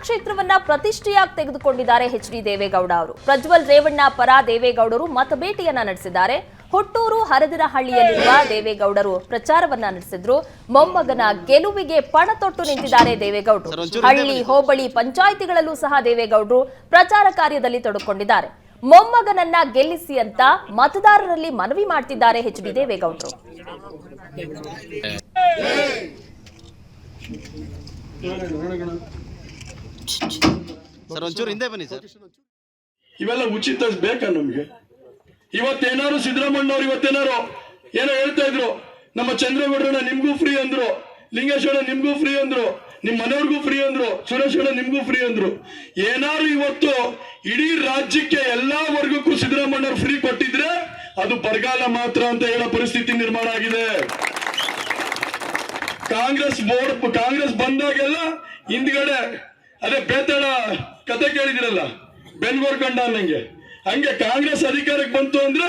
ಕ್ಷೇತ್ರವನ್ನ ಪ್ರತಿಷ್ಠೆಯಾಗಿ ತೆಗೆದುಕೊಂಡಿದ್ದಾರೆ H D Deve Gowda ಅವರು. ಪ್ರಜ್ವಲ್ ರೇವಣ್ಣ ಪರ ದೇವೇಗೌಡರು ಮತಬೇಟೆಯನ್ನ ನಡೆಸಿದ್ದಾರೆ. ಹುಟ್ಟೂರು ಹರದನಹಳ್ಳಿಯಲ್ಲಿರುವ ದೇವೇಗೌಡರು ಪ್ರಚಾರವನ್ನ ನಡೆಸಿದ್ರು. ಮೊಮ್ಮಗನ ಗೆಲುವಿಗೆ ಪಣ ತೊಟ್ಟು ನಿಂತಿದ್ದಾರೆ ದೇವೇಗೌಡರು. ಹಳ್ಳಿ ಹೋಬಳಿ ಪಂಚಾಯಿತಿಗಳಲ್ಲೂ ಸಹ ದೇವೇಗೌಡರು ಪ್ರಚಾರ ಕಾರ್ಯದಲ್ಲಿ ತೊಡಕೊಂಡಿದ್ದಾರೆ. ಮೊಮ್ಮಗನನ್ನ ಗೆಲ್ಲಿಸಿ ಅಂತ ಮತದಾರರಲ್ಲಿ ಮನವಿ ಮಾಡ್ತಿದ್ದಾರೆ ಎಚ್ ಡಿ ದೇವೇಗೌಡರು. ಸರ್ ಒಂಚೂರು ಹಿಂದೆ ಬನ್ನಿ ಸರ್. ಇವೆಲ್ಲ ಉಚಿತ ಬೇಕಾ ನಮ್ಗೆ? ಇವತ್ತೇನಾರು ಸಿದ್ದರಾಮಯ್ಯ ಅವರು ಇವತ್ತೇನಾರು ಏನೋ ಹೇಳ್ತಾ ಇದ್ರು, ನಮ್ಮ ಚಂದ್ರೇಗೌಡರನ್ನ ನಿಮ್ಗೂ ಫ್ರೀ ಅಂದ್ರು, ಲಿಂಗೇಶ್ವರ ನಿಮ್ಗೂ ಫ್ರೀ ಅಂದ್ರು, ನಿಮ್ ಮನೆಯವ್ರಿಗೂ ಫ್ರೀ ಅಂದ್ರು, ಸುರೇಶ್ ನಿಮ್ಗೂ ಫ್ರೀ ಅಂದ್ರು. ಏನಾರು ಇವತ್ತು ಇಡೀ ರಾಜ್ಯಕ್ಕೆ ಎಲ್ಲಾ ವರ್ಗಕ್ಕೂ ಸಿದ್ದರಾಮಯ್ಯ ಫ್ರೀ ಕೊಟ್ಟಿದ್ರೆ ಅದು ಬರಗಾಲ ಮಾತ್ರ ಅಂತ ಹೇಳೋ ಪರಿಸ್ಥಿತಿ ನಿರ್ಮಾಣ ಆಗಿದೆ. ಕಾಂಗ್ರೆಸ್ ಬಂದಾಗೆಲ್ಲ ಹಿಂದ್ಗಡೆ ಅದೇ ಬೇತಾಳ ಕತೆ ಕೇಳಿದಿರಲ್ಲ, ಬೆನ್ಗೋರ್ ಕಂಡ ಅನ್ನಂಗೆ, ಹಂಗೆ ಕಾಂಗ್ರೆಸ್ ಅಧಿಕಾರಕ್ಕೆ ಬಂತು ಅಂದ್ರೆ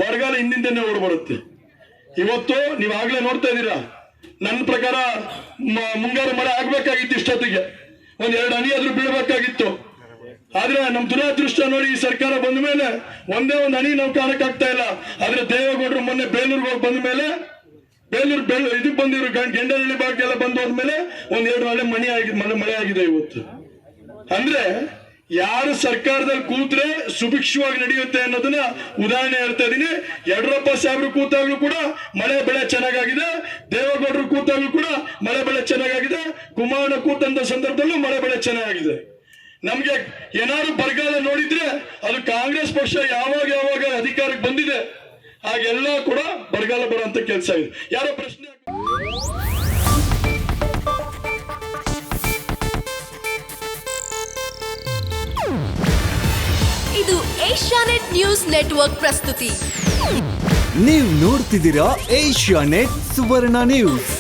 ಬರಗಾಲ ಹಿಂದಿಂದನೇ ಓಡ್ಬರುತ್ತೆ. ಇವತ್ತು ನೀವಾಗ್ಲೇ ನೋಡ್ತಾ ಇದ್ದೀರಾ, ನನ್ನ ಪ್ರಕಾರ ಮುಂಗಾರು ಮಳೆ ಆಗ್ಬೇಕಾಗಿತ್ತು, ಇಷ್ಟೊತ್ತಿಗೆ ಒಂದ್ 2 ಹನಿ ಆದ್ರೂ ಬೀಳ್ಬೇಕಾಗಿತ್ತು. ಆದ್ರೆ ನಮ್ ದುರಾದೃಷ್ಟ ನೋಡಿ, ಈ ಸರ್ಕಾರ ಬಂದ ಮೇಲೆ ಒಂದೇ ಒಂದು ಹನಿ ನಾವು ಕಾಣಕ್ಕಾಗ್ತಾ ಇಲ್ಲ. ಆದ್ರೆ ದೇವೇಗೌಡರು ಮೊನ್ನೆ ಬೇಲೂರ್ಗೆ ಹೋಗಿ ಬಂದ ಮೇಲೆ ಇದಕ್ಕೆ ಬಂದಿದ್ರು, ಗೆಂಡನಹಳ್ಳಿ ಭಾಗಕ್ಕೆಲ್ಲ ಬಂದು ಹೋದ್ಮೇಲೆ 1-2 ಹಳೆ ಮಳೆ ಆಗಿದೆ ಇವತ್ತು. ಅಂದ್ರೆ ಯಾರು ಸರ್ಕಾರದಲ್ಲಿ ಕೂತ್ರೆ ಸುಭಿಕ್ಷವಾಗಿ ನಡೆಯುತ್ತೆ ಅನ್ನೋದನ್ನ ಉದಾಹರಣೆ ಹೇಳ್ತಾ ಇದೀನಿ. ಯಡಿಯೂರಪ್ಪ ಸಾಹೇಬ್ರು ಕೂತಾಗ್ಲೂ ಕೂಡ ಮಳೆ ಬೆಳೆ ಚೆನ್ನಾಗಿದೆ, ದೇವೇಗೌಡರು ಕೂತಾಗ್ಲೂ ಕೂಡ ಮಳೆ ಬೆಳೆ ಚೆನ್ನಾಗಿದೆ, ಕುಮಾರಣ್ಣ ಕೂತಂತ ಸಂದರ್ಭದಲ್ಲೂ ಮಳೆ ಬೆಳೆ ಚೆನ್ನಾಗಿದೆ. ನಮ್ಗೆ ಏನಾದ್ರು ಬರಗಾಲ ನೋಡಿದ್ರೆ ಅದು ಕಾಂಗ್ರೆಸ್ ಪಕ್ಷ ಯಾವಾಗ ಅಧಿಕಾರಕ್ಕೆ ಬಂದಿದೆ ಹಾಗೆಲ್ಲ ಕೂಡ ಬರಗಾಲ ಬರುವಂತ ಕೆಲಸ ಇದೆ. ಯಾರೋ ಪ್ರಶ್ನೆ ಇದು ಏಷ್ಯಾನೆಟ್ ನ್ಯೂಸ್ ನೆಟ್ವರ್ಕ್ ಪ್ರಸ್ತುತಿ. ನೀವು ನೋಡ್ತಿದ್ದೀರಾ ಏಷ್ಯಾನೆಟ್ ಸುವರ್ಣ ನ್ಯೂಸ್.